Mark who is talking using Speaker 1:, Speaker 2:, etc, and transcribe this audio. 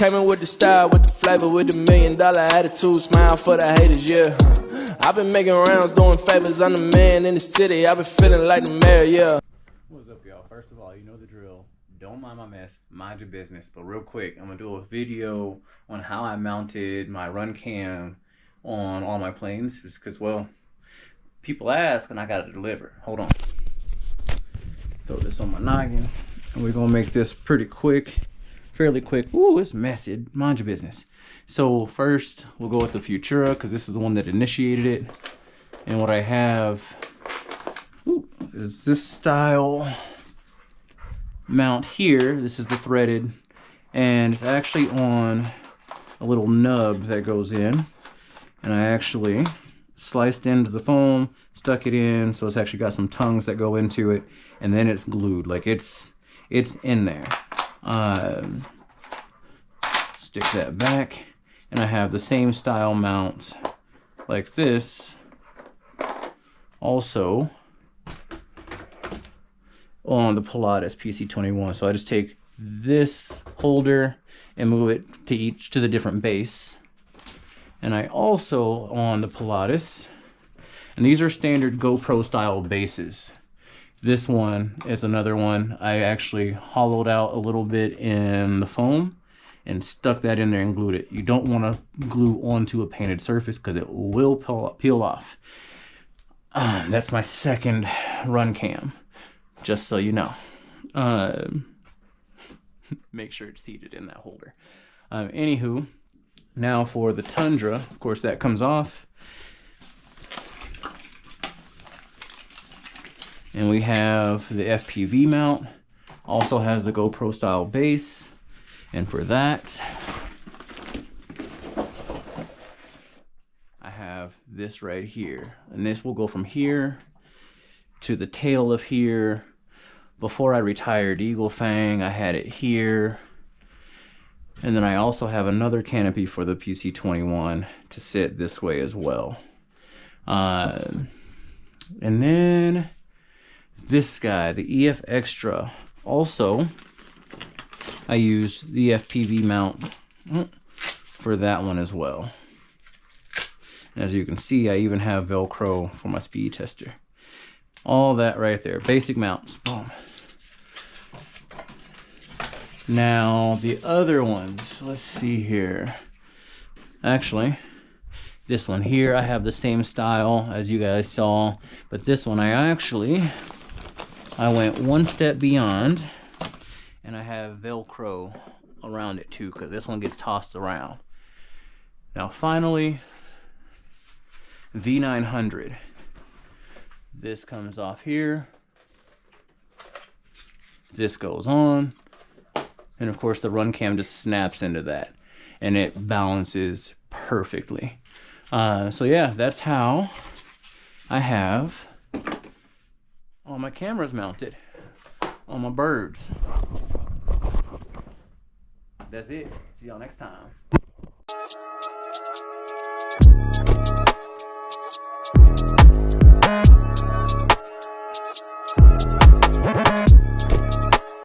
Speaker 1: Came in with the style, with the flavor, with the $1 million attitude. Smile for the haters, yeah. I've been making rounds, doing favors. I'm the man in the city. I've been feeling like the mayor, yeah.
Speaker 2: What's up, y'all? First of all, you know the drill. Don't mind my mess, mind your business. But real quick, I'm gonna do a video on how I mounted my RunCam on all my planes, just because, well, people ask and I gotta deliver. Hold on. Throw this on my noggin, and we're gonna make this pretty quick, fairly quick. Ooh, it's messy. Mind your business. So first, we'll go with the Futura because this is the one that initiated it. And what I have is this style mount here. This is the threaded, and it's actually on a little nub that goes in, and I actually sliced into the foam, stuck it in, so it's actually got some tongues that go into it, and then it's glued. Like it's in there. Stick that back, and I have the same style mount like this also on the Pilatus PC21. So I just take this holder and move it to the different base. And I also, on the Pilatus, and these are standard GoPro style bases. This one is another one. I actually hollowed out a little bit in the foam and stuck that in there and glued it. You don't want to glue onto a painted surface because it will peel off. That's my second RunCam, just so you know. Make sure it's seated in that holder. Anywho, now for the Tundra, of course that comes off. And we have the FPV mount, also has the GoPro style base. And for that, I have this right here. And this will go from here to the tail of here. Before I retired Eagle Fang, I had it here. And then I also have another canopy for the PC21 to sit this way as well. And then this guy, the EF Extra. Also, I used the FPV mount for that one as well. And as you can see, I even have Velcro for my speed tester. All that right there, basic mounts, boom. Now the other ones, let's see here. Actually, this one here, I have the same style as you guys saw, but this one I went one step beyond, and I have Velcro around it too, because this one gets tossed around. Now finally, V900. This comes off here. This goes on. And of course the RunCam just snaps into that, and it balances perfectly. So yeah, that's how I have all my cameras mounted on my birds. That's it. See y'all next time.